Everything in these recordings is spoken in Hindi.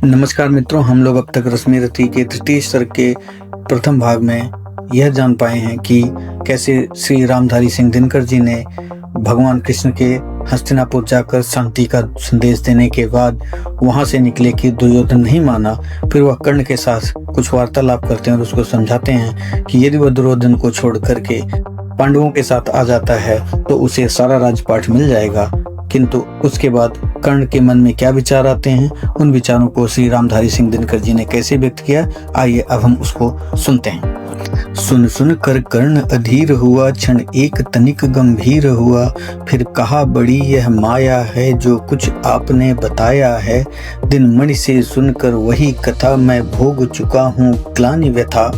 नमस्कार मित्रों, हम लोग अब तक रश्मि रथी के तृतीय सर्ग के प्रथम भाग में यह जान पाए हैं कि कैसे श्री रामधारी सिंह दिनकर जी ने भगवान कृष्ण के हस्तिनापुर जाकर शांति का संदेश देने के बाद वहां से निकले कि दुर्योधन नहीं माना। फिर वह कर्ण के साथ कुछ वार्तालाप करते हैं और उसको समझाते हैं कि यदि वह दुर्योधन को छोड़ करके पांडवों के साथ आ जाता है तो उसे सारा राजपाट मिल जाएगा। किंतु उसके बाद कर्ण के मन में क्या विचार आते हैं, उन विचारों को श्री रामधारी सिंह दिनकर जी ने कैसे व्यक्त किया, आइए अब हम उसको सुनते हैं। सुन सुन कर कर्ण अधीर हुआ, क्षण एक तनिक गंभीर हुआ। फिर कहा बड़ी यह माया है, जो कुछ आपने बताया है। दिन मणि से सुनकर वही कथा, मैं भोग चुका हूँ ग्लानि व्यथा।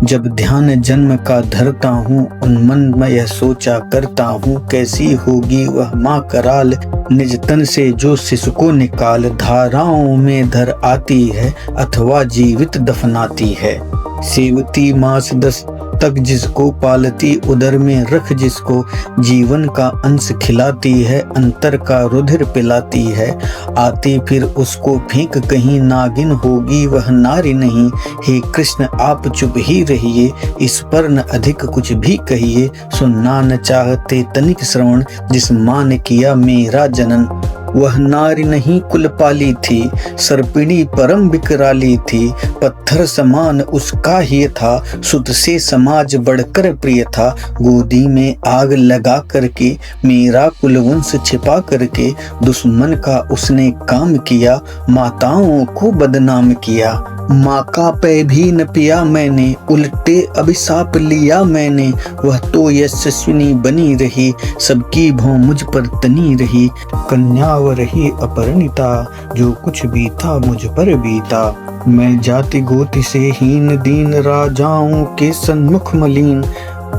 जब ध्यान जन्म का धरता हूँ, उन मन में यह सोचा करता हूँ। कैसी होगी वह माँ कराल, निज तन से जो शिशु को निकाल। धाराओं में धर आती है, अथवा जीवित दफनाती है। सेवती मास 10 तक जिसको पालती, उदर में रख जिसको। जीवन का अंश खिलाती है, अंतर का रुधिर पिलाती है। आती फिर उसको फेंक कहीं, नागिन होगी वह नारी नहीं। हे कृष्ण आप चुप ही रहिए, इस पर न अधिक कुछ भी कहिए। सुनना न चाहते तनिक श्रवण, जिस माँ ने किया मेरा जनन। वह नारी नहीं कुल पाली थी, सर्पिणी परम विकराली थी। पत्थर समान उसका ही था, सुध से समाज बढ़कर प्रिय था। गोदी में आग लगा करके, मेरा कुलवंश छिपा करके। दुश्मन का उसने काम किया, माताओं को बदनाम किया। माँ का पै भी न पिया मैंने, उल्टे अभिशाप लिया मैंने। वह तो यशस्विनी बनी रही, सबकी भौं मुझ पर तनी रही। कन्या रही अपरिणिता, जो कुछ भी था मुझ पर बीता। मैं जाति गोति से हीन दीन, राजाओं के सन्मुख मलिन।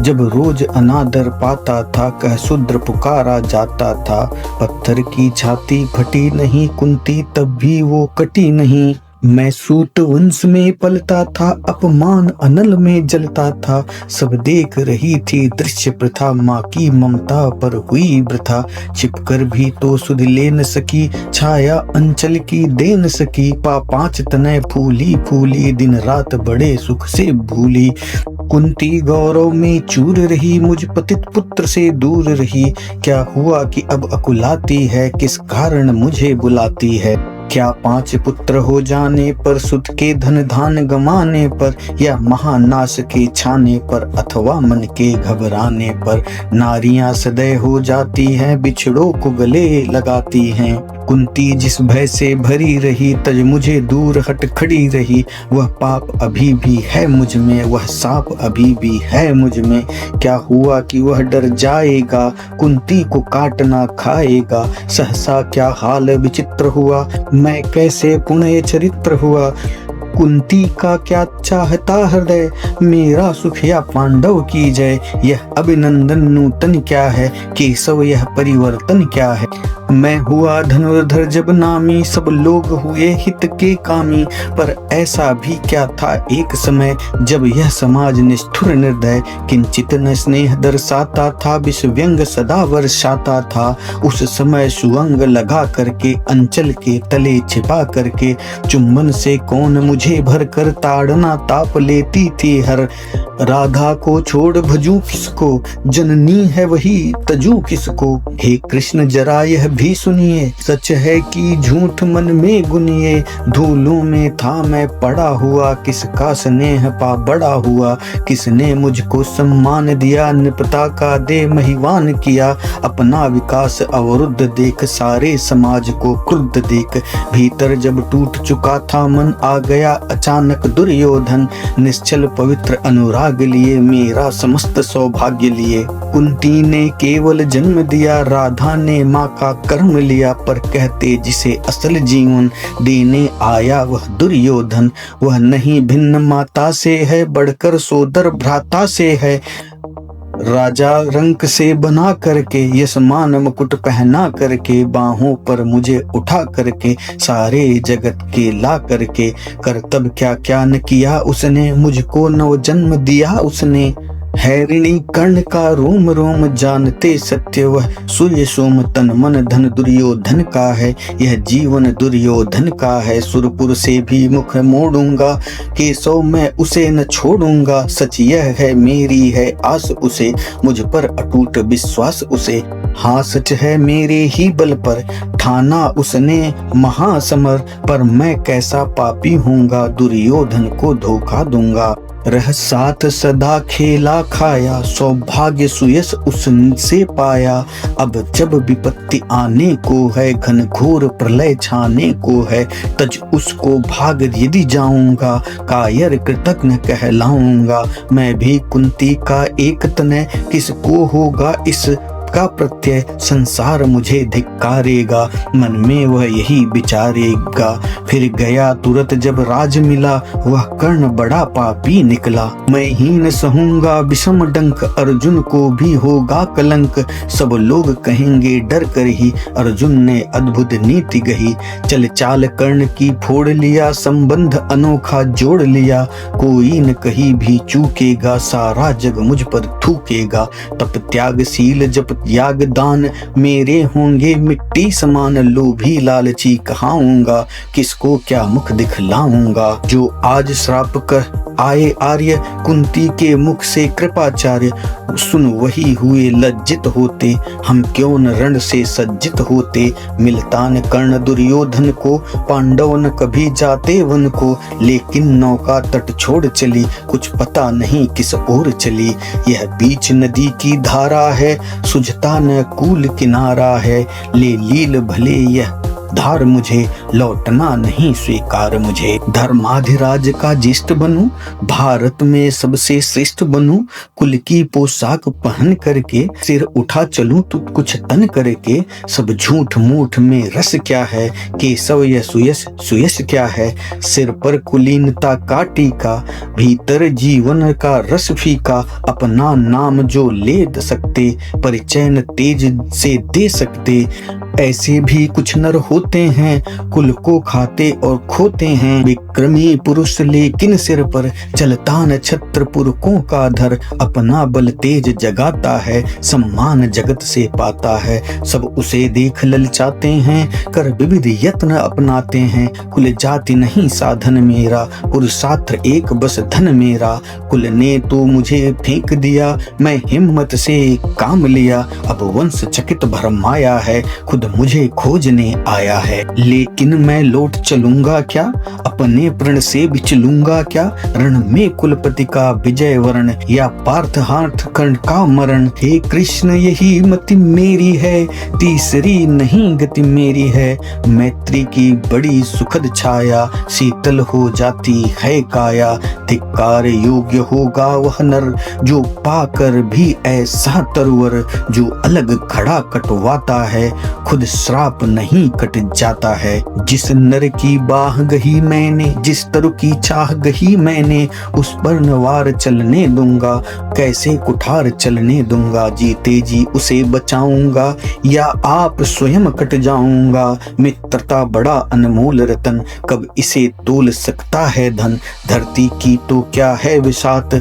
जब रोज अनादर पाता था, कह शूद्र पुकारा जाता था। पत्थर की छाती फटी नहीं, कुंती तब भी वो कटी नहीं। मैं सूत वंश में पलता था, अपमान अनल में जलता था। सब देख रही थी दृश्य प्रथा, माँ की ममता पर हुई वृथा। छिपकर भी तो सुध ले न सकी, छाया अंचल की दे न सकी। 5 तनय फूली फूली, दिन रात बड़े सुख से भूली। कुंती गौरव में चूर रही, मुझ पतित पुत्र से दूर रही। क्या हुआ कि अब अकुलाती है, किस कारण मुझे बुलाती है। क्या 5 पुत्र हो जाने पर, सुत के धन धान गमाने पर। या महानाश के छाने पर, अथवा मन के घबराने पर। नारियां सदैव हो जाती हैं, बिछड़ों को गले लगाती हैं। कुंती जिस भय से भरी रही, तज मुझे दूर हट खड़ी रही। वह पाप अभी भी है मुझ में, वह साप अभी भी है मुझ में। क्या हुआ कि वह डर जाएगा, कुंती को काटना खाएगा। सहसा क्या हाल विचित्र हुआ, मैं कैसे पुण्य चरित्र हुआ। कुंती का क्या चाहता हृदय, मेरा सुख या पांडव की जय। यह अभिनंदन नूतन क्या है, केशव यह परिवर्तन क्या है। मैं हुआ धनुर्धर जब नामी, सब लोग हुए हित के कामी। पर ऐसा भी क्या था एक समय, जब यह समाज निष्ठुर निर्दय। किंचित न स्नेह दर्शाता था, विष व्यंग सदा वर्षाता था। उस समय सुअंग लगा करके, अंचल के तले छिपा करके। चुंबन से कौन मुझे भर कर, ताड़ना ताप लेती थी हर। राधा को छोड़ भजू किसको, जननी है वही तजू किसको। हे कृष्ण जरा यह भी सुनिए, सच है कि झूठ मन में गुनिए। धूलों में था मैं पड़ा हुआ, किसका स्नेह पा बड़ा हुआ। किसने मुझको सम्मान दिया, नृपता का दे महिवान किया। अपना विकास अवरुद्ध देख, सारे समाज को क्रुद्ध देख। भीतर जब टूट चुका था मन, आ गया अचानक दुर्योधन। निश्चल पवित्र अनुराग लिए, मेरा समस्त सौभाग्य लिए। कुंती ने केवल जन्म दिया, राधा ने माँ का कर्म लिया। पर कहते जिसे असल जीवन देने आया वह दुर्योधन। वह नहीं भिन्न माता से है, बढ़कर सोदर भ्राता से है। राजा रंक से बना करके, यशमान मुकुट पहना करके। बाहों पर मुझे उठा करके, सारे जगत के ला करके। कर्तव्य क्या क्या न किया उसने, मुझको नव जन्म दिया उसने। है ऋणी कर्ण का रोम रोम जानते सत्य वह सूर्य सोम तन मन धन दुर्योधन का है। यह जीवन दुर्योधन का है सुरपुर से भी मुख मोड़ूंगा केशव मैं उसे न छोड़ूंगा। सच यह है मेरी है आस उसे मुझ पर अटूट विश्वास उसे। हाँ सच है मेरे ही बल पर ठाना उसने महासमर पर मैं कैसा पापी हूँगा दुर्योधन को धोखा दूंगा। रह साथ सदा खेला खाया सौभाग्य सुयश उससे पाया। अब जब विपत्ति आने को है घनघोर प्रलय छाने को है तज उसको भाग यदि जाऊंगा कायर कृतज्ञ कहलाऊंगा। मैं भी कुंती का एक तनय किसको होगा इस का प्रत्यय संसार मुझे धिक्कारेगा मन में वह यही विचारेगा। फिर गया तुरंत जब राज मिला वह कर्ण बड़ा पापी निकला। मैं हीन सहूंगा विषम डंक अर्जुन को भी होगा कलंक। सब लोग कहेंगे डर कर ही अर्जुन ने अद्भुत नीति गही। चल चाल कर्ण की फोड़ लिया संबंध अनोखा जोड़ लिया। कोई न कहीं भी चूकेगा सारा जग मुझ पर थूकेगा। तप त्यागशील जप याग दान मेरे होंगे मिट्टी समान। लोभी लालची कहाऊंगा किसको क्या मुख दिखलाऊंगा। जो आज श्राप कर आए आर्य कुंती के मुख से कृपाचार्य सुन वही हुए लज्जित होते। हम क्यों न रण से सज्जित होते। मिलता न कर्ण दुर्योधन को पांडव न कभी जाते वन को। लेकिन नौका तट छोड़ चली कुछ पता नहीं किस ओर चली। यह बीच नदी की धारा है सुझता न कूल किनारा है। ले लील भले यह धार मुझे लौटना नहीं स्वीकार मुझे। धर्माधिराज का ज्येष्ठ बनूं भारत में सबसे श्रेष्ठ बनूं। कुल की पोशाक पहन करके सिर उठा चलूं तो कुछ तन करके। सब झूठ मूठ में रस क्या है केशव यह सुयश सुयश क्या है। सिर पर कुलीनता का टीका भीतर जीवन का रस फीका। अपना नाम जो ले सकते परिचय न तेज से दे सकते। ऐसे भी कुछ नर होते हैं कुल को खाते और खोते हैं। विक्रमी पुरुष लेकिन सिर पर चलता न छत्र पुरखों का धर। अपना बल तेज जगाता है सम्मान जगत से पाता है। सब उसे देख ललचाते हैं कर विविध यत्न अपनाते हैं। कुल जाति नहीं साधन मेरा पुरुषार्थ एक बस धन मेरा। कुल ने तो मुझे फेंक दिया मैं हिम्मत से काम लिया। अब वंश चकित भरमाया है खुद मुझे खोजने आया है। लेकिन मैं लौट चलूंगा क्या अपने प्रण से बिचलूंगा क्या। रण में कुलपति का विजय वरण या पार्थ हाथ कर्ण का मरण। हे कृष्ण यही मति मेरी है तीसरी नहीं गति मेरी है। मैत्री की बड़ी सुखद छाया शीतल हो जाती है काया। धिक्कार योग्य होगा वह नर जो पाकर भी ऐसा तरवर। जो अलग खड़ा कटवाता है खुद श्राप नहीं कट जाता है। जिस नर की बाह गही मैंने जिस तरु की चाह गही मैंने। उस पर नवार चलने दूंगा कैसे कुठार चलने दूंगा। जीते जी उसे बचाऊंगा या आप स्वयं कट जाऊंगा। मित्रता बड़ा अनमोल रतन कब इसे तोल सकता है धन। धरती की तो क्या है विसात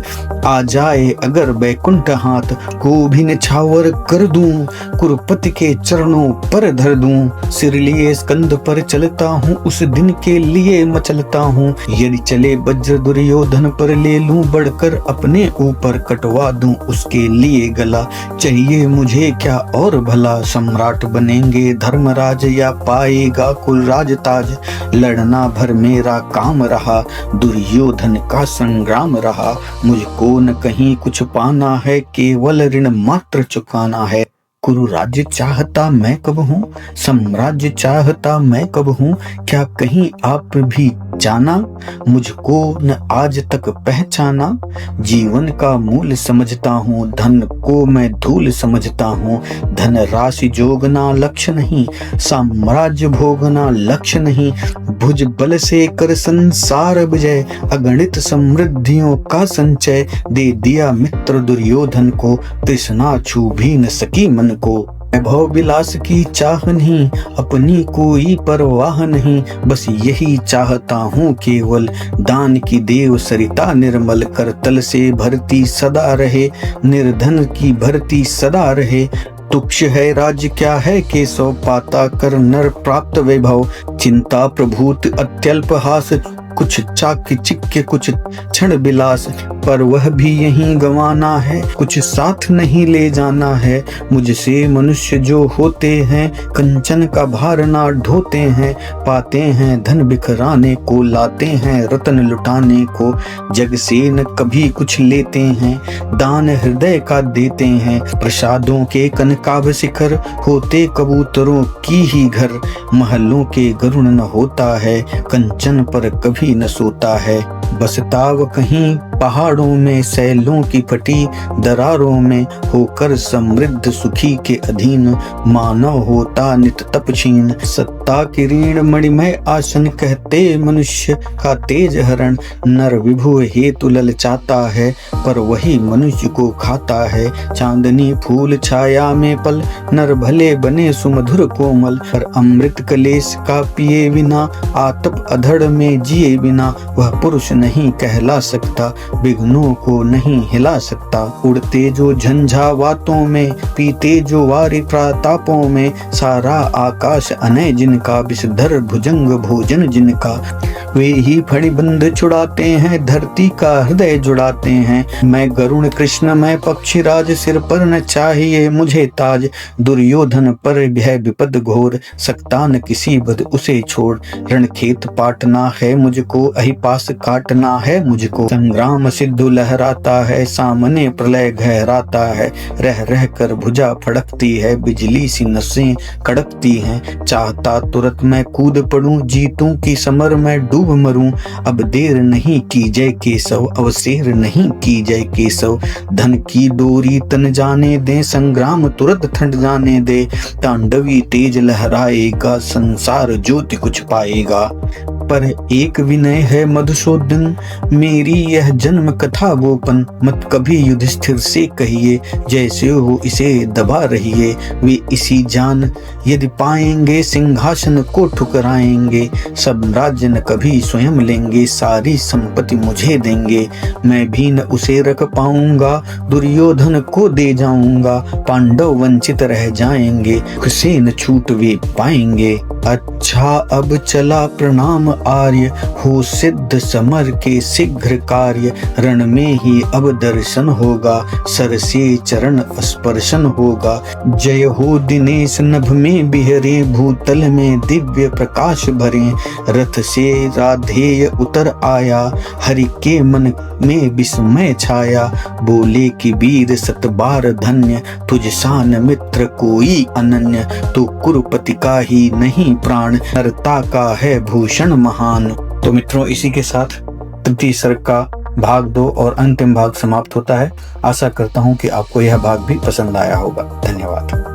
आ जाए अगर बैकुंठ हाथ। को भी निछावर कर दूं कुरुपति के चरणों पर धर दूं। सिर लिए स्कंद पर चलता हूँ उस दिन के लिए मचलता हूँ। यदि चले वज्र दुर्योधन पर ले लूं बढ़कर अपने ऊपर कटवा दूं उसके लिए गला। चाहिए मुझे क्या और भला सम्राट बनेंगे धर्मराज या पाएगा कुल राज ताज। लड़ना भर मेरा काम रहा दुर्योधन का संग्राम रहा। मुझको न कहीं कुछ पाना है केवल ऋण मात्र चुकाना है। कुरु राज्य चाहता मैं कब हूँ साम्राज्य चाहता मैं कब हूँ। क्या कहीं आप भी जाना मुझको न आज तक पहचाना। जीवन का मूल समझता हूँ धन को मैं धूल समझता हूँ। धन राशि जोगना लक्ष्य नहीं साम्राज्य भोगना लक्ष्य नहीं। भुज बल से कर संसार विजय अगणित समृद्धियों का संचय। दे दिया मित्र दुर्योधन को तृष्णा छू भी न सकी मन को। वैभव विलास की चाह नहीं, अपनी कोई परवाह नहीं, बस यही चाहता हूँ केवल, दान की देव सरिता निर्मल, करतल से भरती सदा रहे, निर्धन की भरती सदा रहे। तुक्ष है राज्य क्या है केशव, पाता कर नर प्राप्त वैभव, चिंता प्रभूत अत्यल्प हास, कुछ चाकचिक्य कुछ क्षण विलास, पर वह भी यहीं गंवाना है, कुछ साथ नहीं ले जाना है। मुझसे मनुष्य जो होते हैं, कंचन का भार ना ढोते हैं, पाते हैं धन बिखराने को, लाते हैं रतन लुटाने को, जग से न कभी कुछ लेते हैं, दान हृदय का देते हैं। प्रसादों के कनकाभ शिखर, होते कबूतरों की ही घर, महलों के गरुड़ न होता है, कंचन पर कभी न सोता है। बसता वो कहीं पहाड़ों में, सैलों की फटी दरारों में, होकर समृद्ध सुखी के अधीन, मानव होता नित तपछीन। सत्ता की ऋण मणिमय आसन, कहते मनुष्य का तेज हरण, नर विभु हेतु ललचाता है, पर वही मनुष्य को खाता है। चांदनी फूल छाया में पल, नर भले बने सुमधुर कोमल, पर अमृत कलेश का पिए बिना, आतप अधड़ में जिए बिना, वह पुरुष नहीं कहला सकता, विघ्नों को नहीं हिला सकता। उड़ते जो झंझावातों में, पीते जो वारि प्रतापों में, सारा आकाश अनय जिनका, विषधर भुजंग भोजन जिनका, वे ही फणिबंध छुड़ाते हैं, धरती का हृदय जुड़ाते हैं। मैं गरुण कृष्ण मैं पक्षीराज, सिर पर न चाहिए मुझे ताज, दुर्योधन पर भय विपद घोर, सकता न किसी बद उसे छोड़। रणखेत पाटना है मुझको, अहिपास काटना है मुझको, संग्राम सिद्धू लहराता है, सामने प्रलय गहराता है, रह रह कर भुजा फड़कती है, बिजली सी नसें कड़कती हैं। चाहता तुरंत मैं कूद पड़ूं, जीतूं की समर में डूब मरूं, अब देर नहीं की जय केशव, अवसेर नहीं की जय केशव। धन की डोरी तन जाने दे, संग्राम तुरंत ठंड जाने दे, तांडवी तेज लहराएगा, संसार ज्योति कुछ पाएगा। पर एक विनय है मधुसूदन, मेरी यह जन्म कथा गोपन, मत कभी युधिष्ठिर से कहिए, जैसे हो इसे दबा रहिए। वे इसी जान यदि पाएंगे, सिंहासन को ठुकराएंगे, सब राज्य न कभी स्वयं लेंगे, सारी संपत्ति मुझे देंगे। मैं भी न उसे रख पाऊंगा, दुर्योधन को दे जाऊंगा, पांडव वंचित रह जाएंगे, खुसे न छूट वे पाएंगे। अच्छा अब चला प्रणाम आर्य, हो सिद्ध समर के शीघ्र कार्य, रण में ही अब दर्शन होगा, सर से चरण स्पर्शन होगा। जय हो दिनेश नभ में बिहरे, भूतल में दिव्य प्रकाश भरे, रथ से राधेय उतर आया, हरि के मन में विस्मय छाया। बोले कि वीर सतबार धन्य, तुझ सान मित्र कोई अनन्य, तो कुरुपति का ही नहीं प्राण, नरता का है भूषण महान। तो मित्रों, इसी के साथ तृतीय सर्ग का भाग 2 और अंतिम भाग समाप्त होता है। आशा करता हूं कि आपको यह भाग भी पसंद आया होगा। धन्यवाद।